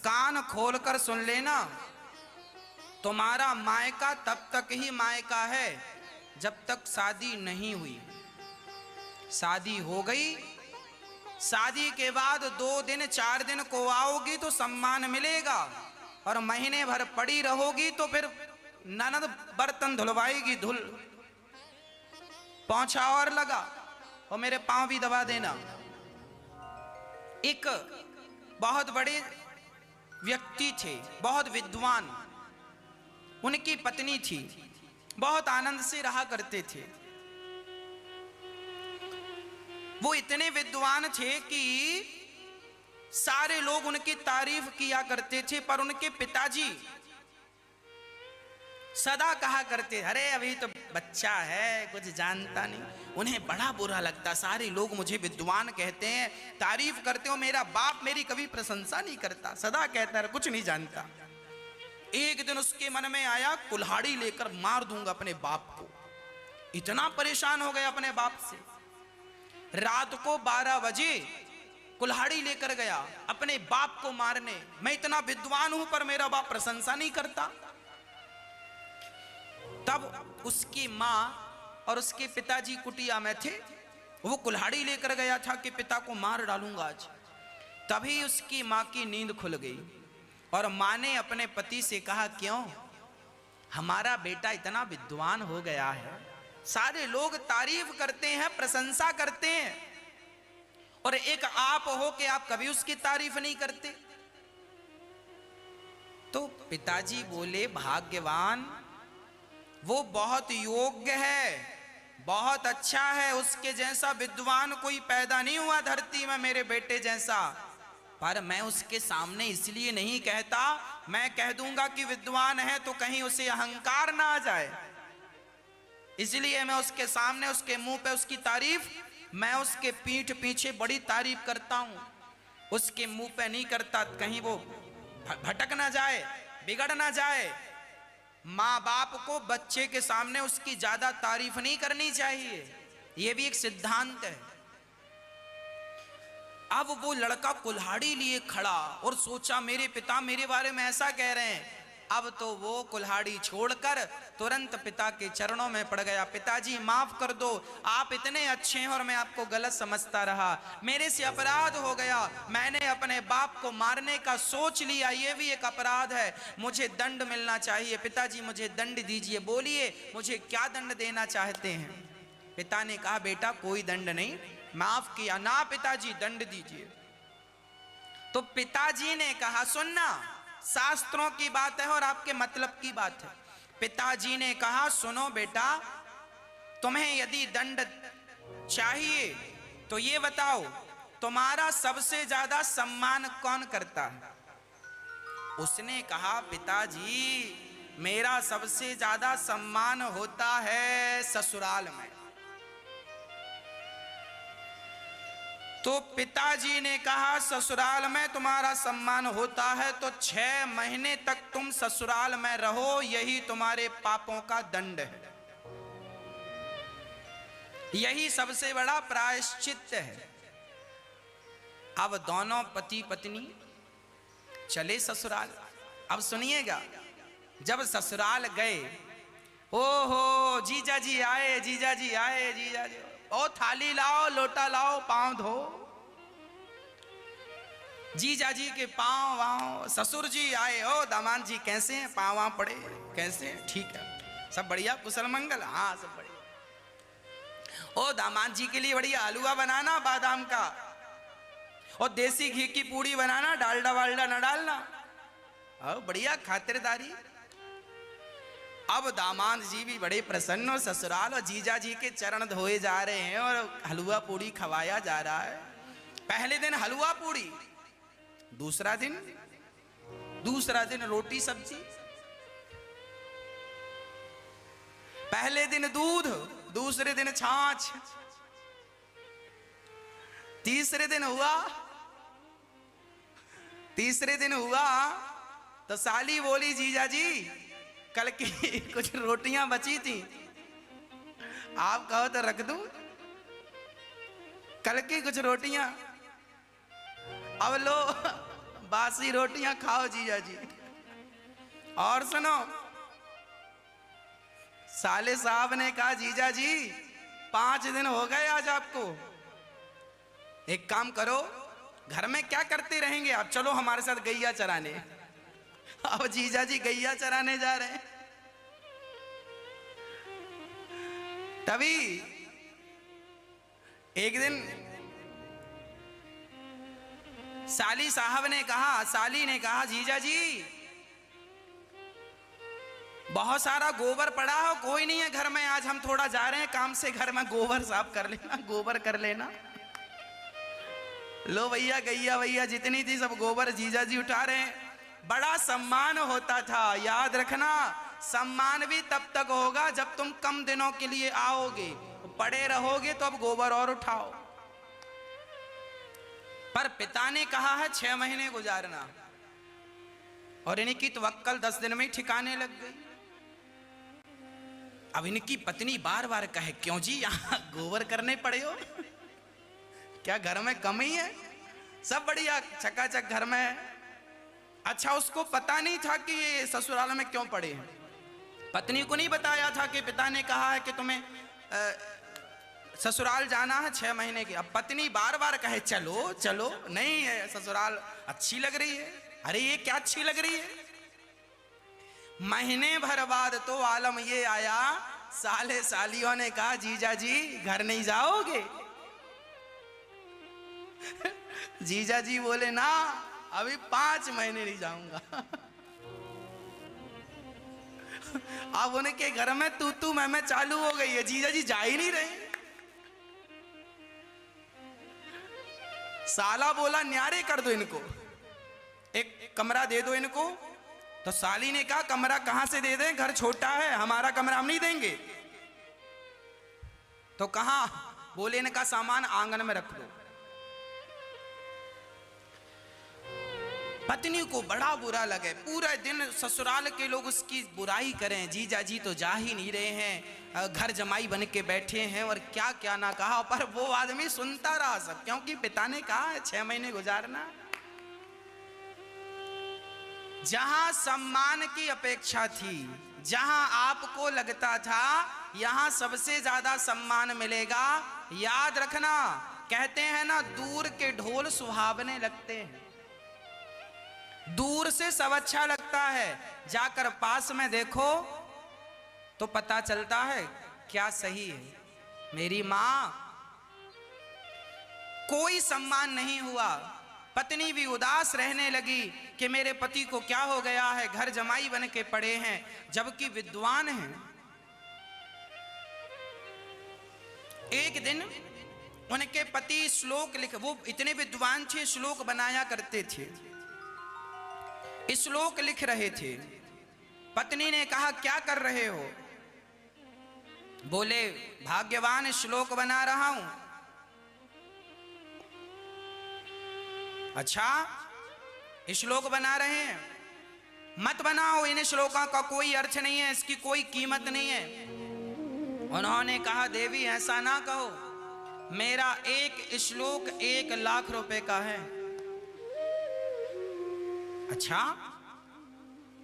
कान खोलकर सुन लेना, तुम्हारा मायका तब तक ही मायका है जब तक शादी नहीं हुई। शादी हो गई, शादी के बाद 2 दिन 4 दिन को आओगी तो सम्मान मिलेगा, और महीने भर पड़ी रहोगी तो फिर ननद बर्तन धुलवाएगी। धुल पहुंचा और लगा, और मेरे पांव भी दबा देना। एक बहुत बड़े व्यक्ति थे, बहुत विद्वान, उनकी पत्नी थी, बहुत आनंद से रहा करते थे। वो इतने विद्वान थे कि सारे लोग उनकी तारीफ किया करते थे, पर उनके पिताजी सदा कहा करते, अरे अभी तो बच्चा है, कुछ जानता नहीं। उन्हें बड़ा बुरा लगता, सारे लोग मुझे विद्वान कहते हैं, तारीफ करते हो, मेरा बाप मेरी कभी प्रशंसा नहीं करता, सदा कहता है कुछ नहीं जानता। एक दिन उसके मन में आया, कुल्हाड़ी लेकर मार दूंगा अपने बाप को। इतना परेशान हो गया अपने बाप से, रात को 12 बजे कुल्हाड़ी लेकर गया अपने बाप को मारने। मैं इतना विद्वान हूं पर मेरा बाप प्रशंसा नहीं करता। तब उसकी मां और उसके पिताजी कुटिया में थे। वो कुल्हाड़ी लेकर गया था कि पिता को मार डालूंगा आज। तभी उसकी मां की नींद खुल गई और मां ने अपने पति से कहा, क्यों, हमारा बेटा इतना विद्वान हो गया है, सारे लोग तारीफ करते हैं, प्रशंसा करते हैं, और एक आप हो कि आप कभी उसकी तारीफ नहीं करते। तो पिताजी बोले, भाग्यवान, वो बहुत योग्य है, बहुत अच्छा है, उसके जैसा विद्वान कोई पैदा नहीं हुआ धरती में मेरे बेटे जैसा। पर मैं उसके सामने इसलिए नहीं कहता, मैं कह दूंगा कि विद्वान है तो कहीं उसे अहंकार ना आ जाए, इसलिए मैं उसके सामने, उसके मुंह पे उसकी तारीफ, मैं उसके पीठ पीछे बड़ी तारीफ करता हूं, उसके मुंह पे नहीं करता, कहीं वो भटक ना जाए, बिगड़ ना जाए। माँ बाप को बच्चे के सामने उसकी ज्यादा तारीफ नहीं करनी चाहिए, यह भी एक सिद्धांत है। अब वो लड़का कुल्हाड़ी लिए खड़ा और सोचा, मेरे पिता मेरे बारे में ऐसा कह रहे हैं। अब तो वो कुल्हाड़ी छोड़कर तुरंत पिता के चरणों में पड़ गया, पिताजी माफ कर दो, आप इतने अच्छे हैं और मैं आपको गलत समझता रहा, मेरे से अपराध हो गया, मैंने अपने बाप को मारने का सोच लिया, ये भी एक अपराध है, मुझे दंड मिलना चाहिए, पिताजी मुझे दंड दीजिए, बोलिए मुझे क्या दंड देना चाहते हैं। पिता ने कहा, बेटा कोई दंड नहीं, माफ किया ना पिताजी, दंड दीजिए। तो पिताजी ने कहा, सुनना, शास्त्रों की बात है और आपके मतलब की बात है। पिताजी ने कहा, सुनो बेटा, तुम्हें यदि दंड चाहिए तो ये बताओ, तुम्हारा सबसे ज्यादा सम्मान कौन करता है। उसने कहा, पिताजी मेरा सबसे ज्यादा सम्मान होता है ससुराल में। तो पिताजी ने कहा, ससुराल में तुम्हारा सम्मान होता है तो 6 महीने तक तुम ससुराल में रहो, यही तुम्हारे पापों का दंड है, यही सबसे बड़ा प्रायश्चित है। अब दोनों पति पत्नी चले ससुराल। अब सुनिएगा, जब ससुराल गए, ओहो जीजा जी आए, जीजा जी आए, जीजा जी, ओ थाली लाओ, लोटा लाओ, पांव धो। जीजा जी के पांव वाँव, ससुर जी आए, ओ दामाद जी कैसे हैं, पांव वाँव पड़े, कैसे हैं, ठीक है, सब बढ़िया, कुशल मंगल, हाँ सब बढ़िया। ओ दामाद जी के लिए बढ़िया हलवा बनाना बादाम का, और देसी घी की पूड़ी बनाना, डालडा वालडा न डालना, बढ़िया खातिरदारी। अब दामाद जी भी बड़े प्रसन्न हो, ससुराल और जीजा जी के चरण धोए जा रहे हैं और हलवा पूड़ी खवाया जा रहा है। पहले दिन हलवा पूड़ी, दूसरा दिन रोटी सब्जी, पहले दिन दूध, दूसरे दिन छाछ, तीसरे दिन हुआ तो साली बोली, जीजा जी कल की कुछ रोटियां बची थी, आप कहो तो रख दूं, कल की कुछ रोटियां। अब लो बासी रोटियां खाओ जीजा जी। और सुनो, साले साहब ने कहा जीजा जी 5 दिन हो गए आज आपको, एक काम करो, घर में क्या करते रहेंगे आप, चलो हमारे साथ गैया चराने। अब जीजा जी गैया चराने जा रहे हैं। तभी एक दिन साली साहब ने कहा, साली ने कहा जीजा जी बहुत सारा गोबर पड़ा हो, कोई नहीं है घर में, आज हम थोड़ा जा रहे हैं काम से, घर में गोबर साफ कर लेना, गोबर कर लेना। लो भैया गैया भैया जितनी थी सब गोबर जीजा जी उठा रहे हैं। बड़ा सम्मान होता था, याद रखना सम्मान भी तब तक होगा जब तुम कम दिनों के लिए आओगे, पड़े रहोगे तो अब गोबर और उठाओ। पर पिता ने कहा है 6 महीने गुजारना, और इनकी तवक्कल 10 दिन में ही ठिकाने लग गई। अब इनकी पत्नी बार बार कहे, क्यों जी यहाँ गोबर करने पड़े हो, क्या घर में कमी है, सब बढ़िया चकाचक घर में है। अच्छा उसको पता नहीं था कि ये ससुराल में क्यों पड़े हैं, पत्नी को नहीं बताया था कि पिता ने कहा है कि तुम्हें ससुराल जाना है 6 महीने की। अब पत्नी बार बार कहे चलो चलो, नहीं है ससुराल अच्छी लग रही है। अरे ये क्या अच्छी लग रही है, महीने भर बाद तो आलम ये आया, साले सालियों ने कहा जीजा जी घर नहीं जाओगे। जीजा जी बोले ना अभी 5 महीने नहीं जाऊंगा। अब उनके घर में तू मैं चालू हो गई है, जीजा जी जा ही नहीं रहे। साला बोला न्यारे कर दो इनको, एक कमरा दे दो इनको। तो साली ने कहा कमरा कहां से दे दें, घर छोटा है, हमारा कमरा हम नहीं देंगे। तो कहा, बोले इनका सामान आंगन में रख दो। पत्नी को बड़ा बुरा लगे, पूरे दिन ससुराल के लोग उसकी बुराई करें, जीजा जी तो जा ही नहीं रहे हैं, घर जमाई बन के बैठे हैं, और क्या क्या ना कहा, पर वो आदमी सुनता रहा सब, क्योंकि पिता ने कहा है 6 महीने गुजारना। जहां सम्मान की अपेक्षा थी, जहां आपको लगता था यहां सबसे ज्यादा सम्मान मिलेगा, याद रखना कहते हैं ना दूर के ढोल सुहावने लगते हैं, दूर से सब अच्छा लगता है, जाकर पास में देखो तो पता चलता है क्या सही है। मेरी मां, कोई सम्मान नहीं हुआ। पत्नी भी उदास रहने लगी कि मेरे पति को क्या हो गया है, घर जमाई बन के पड़े हैं, जबकि विद्वान हैं। एक दिन उनके पति श्लोक लिख, वो इतने विद्वान थे, श्लोक बनाया करते थे, श्लोक लिख रहे थे। पत्नी ने कहा क्या कर रहे हो, बोले भाग्यवान श्लोक बना रहा हूं। अच्छा श्लोक बना रहे हैं, मत बनाओ, इन श्लोकों का कोई अर्थ नहीं है, इसकी कोई कीमत नहीं है। उन्होंने कहा देवी ऐसा ना कहो, मेरा एक श्लोक 1 लाख रुपए का है। अच्छा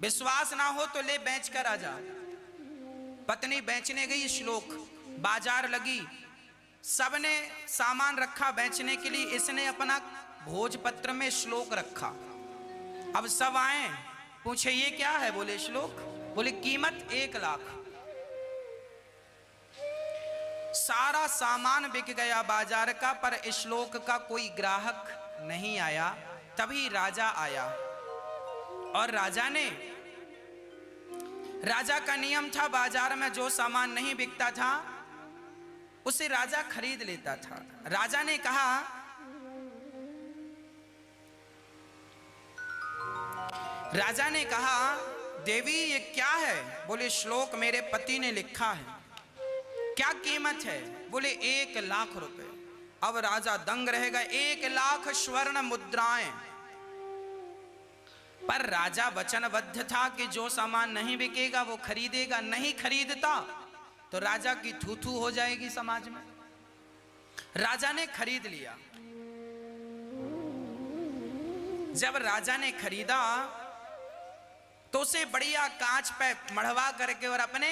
विश्वास ना हो तो ले बेच कर आ जा। पत्नी बेचने गई, श्लोक बाजार लगी, सबने सामान रखा बेचने के लिए, इसने अपना भोजपत्र में श्लोक रखा। अब सब आए, पूछे ये क्या है, बोले श्लोक, बोले कीमत 1 लाख। सारा सामान बिक गया बाजार का, पर श्लोक का कोई ग्राहक नहीं आया। तभी राजा आया, और राजा का नियम था बाजार में जो सामान नहीं बिकता था उसे राजा खरीद लेता था। राजा ने कहा देवी ये क्या है, बोले श्लोक मेरे पति ने लिखा है। क्या कीमत है, बोले 1 लाख रुपए। अब राजा दंग रह गए, 1 लाख स्वर्ण मुद्राएं। पर राजा वचनबद्ध था कि जो सामान नहीं बिकेगा वो खरीदेगा, नहीं खरीदता तो राजा की थू-थू हो जाएगी समाज में। राजा ने खरीद लिया। जब राजा ने खरीदा तो उसे बढ़िया कांच पे मढ़वा करके और अपने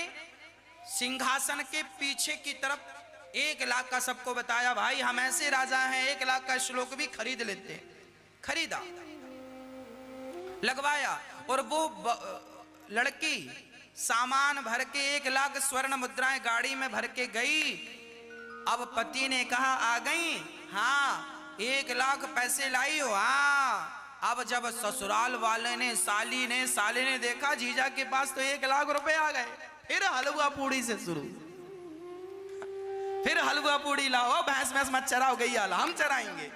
सिंहासन के पीछे की तरफ 1 लाख का सबको बताया, भाई हम ऐसे राजा हैं, 1 लाख का श्लोक भी खरीद लेते हैं। खरीदा, लगवाया, और वो लड़की सामान भर के 1 लाख स्वर्ण मुद्राएं गाड़ी में भर के गई। अब पति ने कहा, आ गई? हाँ। 1 लाख पैसे लाई हो? हाँ। अब जब ससुराल वाले ने, साले ने देखा जीजा के पास तो 1 लाख रुपए आ गए, फिर हलवा पूड़ी से शुरू। फिर हलवा पूड़ी लाओ, भैंस मत चराओ, गैया ला, हम चराएंगे।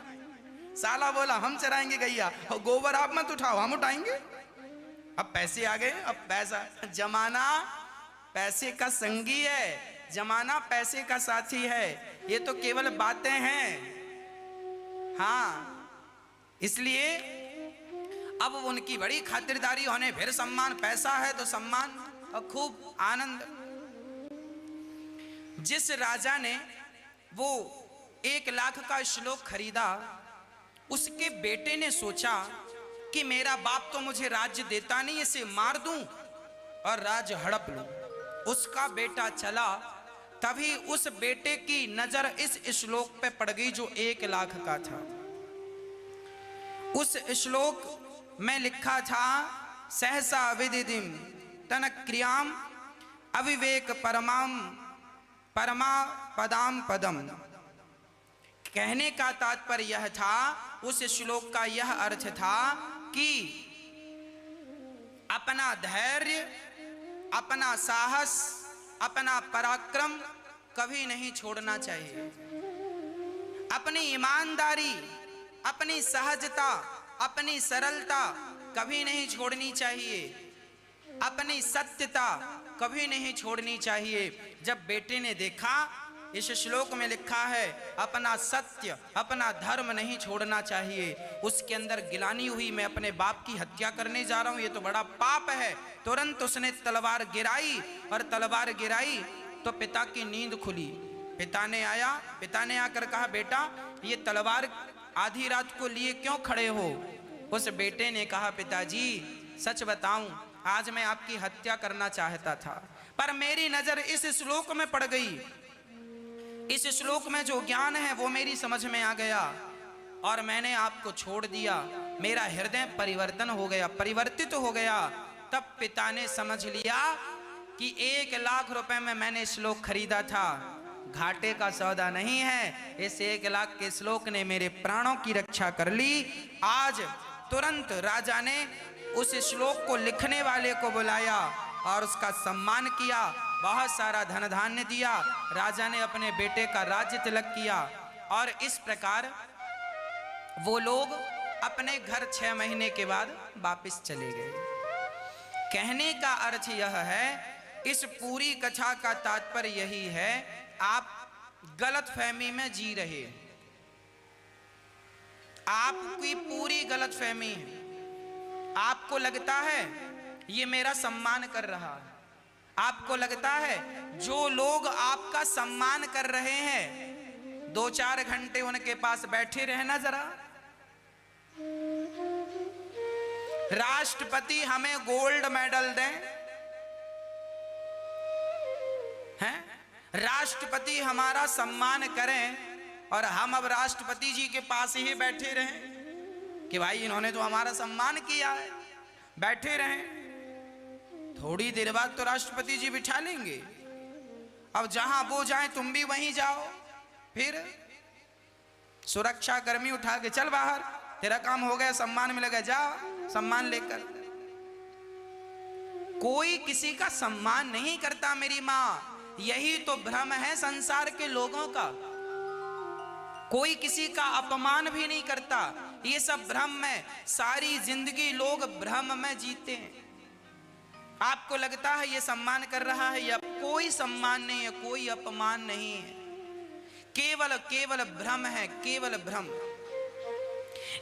साला बोला, हम चराएंगे गैया, गोबर आप मत उठाओ, हम उठाएंगे। अब पैसे आ गए, अब पैसा, जमाना पैसे का संगी है, जमाना पैसे का साथी है, ये तो केवल बातें हैं। हाँ, इसलिए अब उनकी बड़ी खातिरदारी होने, फिर सम्मान, पैसा है तो सम्मान और खूब आनंद। जिस राजा ने वो 1 लाख का श्लोक खरीदा, उसके बेटे ने सोचा कि मेरा बाप तो मुझे राज्य देता नहीं, इसे मार दूं और राज्य हड़प लूं। उसका बेटा चला, तभी उस बेटे की नजर इस श्लोक पे पड़ गई जो 1 लाख का था। उस श्लोक में लिखा था, सहसा विदिदिम तन क्रियाम अविवेक परमा पदाम पदम। कहने का तात्पर्य यह था, उस श्लोक का यह अर्थ था कि अपना धैर्य, अपना साहस, अपना पराक्रम कभी नहीं छोड़ना चाहिए। अपनी ईमानदारी, अपनी सहजता, अपनी सरलता कभी नहीं छोड़नी चाहिए। अपनी सत्यता कभी नहीं छोड़नी चाहिए। जब बेटे ने देखा, इस श्लोक में लिखा है अपना सत्य, अपना धर्म नहीं छोड़ना चाहिए, उसके अंदर गिलानी हुई, मैं अपने बाप की हत्या करने जा रहा हूं, ये तो बड़ा पाप है। तुरंत उसने तलवार गिराई, और तलवार गिराई तो पिता की नींद खुली। पिता ने आकर कहा, बेटा ये तलवार आधी रात को लिए क्यों खड़े हो? उस बेटे ने कहा, पिताजी सच बताऊं, आज मैं आपकी हत्या करना चाहता था, पर मेरी नजर इस श्लोक में पड़ गई। इस श्लोक में जो ज्ञान है वो मेरी समझ में आ गया, और मैंने आपको छोड़ दिया। मेरा हृदय परिवर्तन हो गया, परिवर्तित हो गया। तब पिता ने समझ लिया कि 1 लाख रुपए में मैंने श्लोक खरीदा था, घाटे का सौदा नहीं है। इस 1 लाख के श्लोक ने मेरे प्राणों की रक्षा कर ली। आज तुरंत राजा ने उस श्लोक को लिखने वाले को बुलाया और उसका सम्मान किया, बहुत सारा धन धान्य दिया। राजा ने अपने बेटे का राज्य तिलक किया, और इस प्रकार वो लोग अपने घर 6 महीने के बाद वापस चले गए। कहने का अर्थ यह है, इस पूरी कथा का तात्पर्य यही है, आप गलतफहमी में जी रहे, आपकी पूरी गलतफहमी है। आपको लगता है ये मेरा सम्मान कर रहा है, आपको लगता है जो लोग आपका सम्मान कर रहे हैं 2-4 घंटे उनके पास बैठे रहना जरा। राष्ट्रपति हमें गोल्ड मेडल दें, हैं? राष्ट्रपति हमारा सम्मान करें, और हम अब राष्ट्रपति जी के पास ही बैठे रहें कि भाई इन्होंने तो हमारा सम्मान किया है, बैठे रहें। थोड़ी देर बाद तो राष्ट्रपति जी बिठा लेंगे, अब जहां वो जाए तुम भी वहीं जाओ। फिर सुरक्षा कर्मी उठा के चल बाहर, तेरा काम हो गया, सम्मान मिलेगा, जा सम्मान लेकर। कोई किसी का सम्मान नहीं करता मेरी माँ, यही तो भ्रम है संसार के लोगों का। कोई किसी का अपमान भी नहीं करता, ये सब भ्रम में, सारी जिंदगी लोग भ्रम में जीते हैं। आपको लगता है ये सम्मान कर रहा है, या कोई सम्मान नहीं है, कोई अपमान नहीं है, केवल भ्रम है, केवल भ्रम।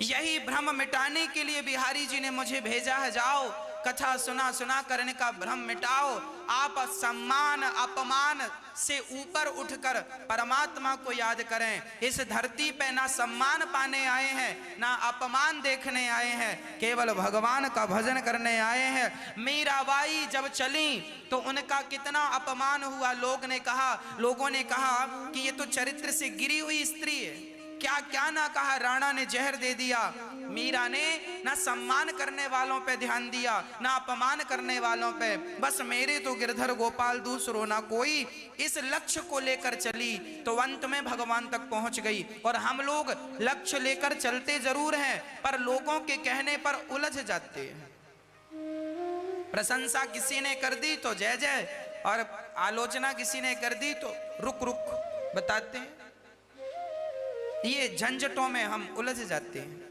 यही भ्रम मिटाने के लिए बिहारी जी ने मुझे भेजा है, जाओ कथा सुना सुना कर इनका भ्रम मिटाओ। आप सम्मान अपमान से ऊपर उठकर परमात्मा को याद करें। इस धरती पे ना सम्मान पाने आए हैं ना अपमान देखने आए हैं, केवल भगवान का भजन करने आए हैं। मीराबाई जब चली तो उनका कितना अपमान हुआ। लोगों ने कहा कि ये तो चरित्र से गिरी हुई स्त्री है। क्या क्या ना कहा, राणा ने जहर दे दिया। मीरा ने ना सम्मान करने वालों पे ध्यान दिया ना अपमान करने वालों पे। बस मेरे तो गिरधर गोपाल दूसरो ना कोई, इस लक्ष्य को लेकर चली तो अंत में भगवान तक पहुंच गई। और हम लोग लक्ष्य लेकर चलते जरूर हैं पर लोगों के कहने पर उलझ जाते हैं। प्रशंसा किसी ने कर दी तो जय जय, और आलोचना किसी ने कर दी तो रुक रुक बताते हैं। ये झंझटों में हम उलझ जाते हैं।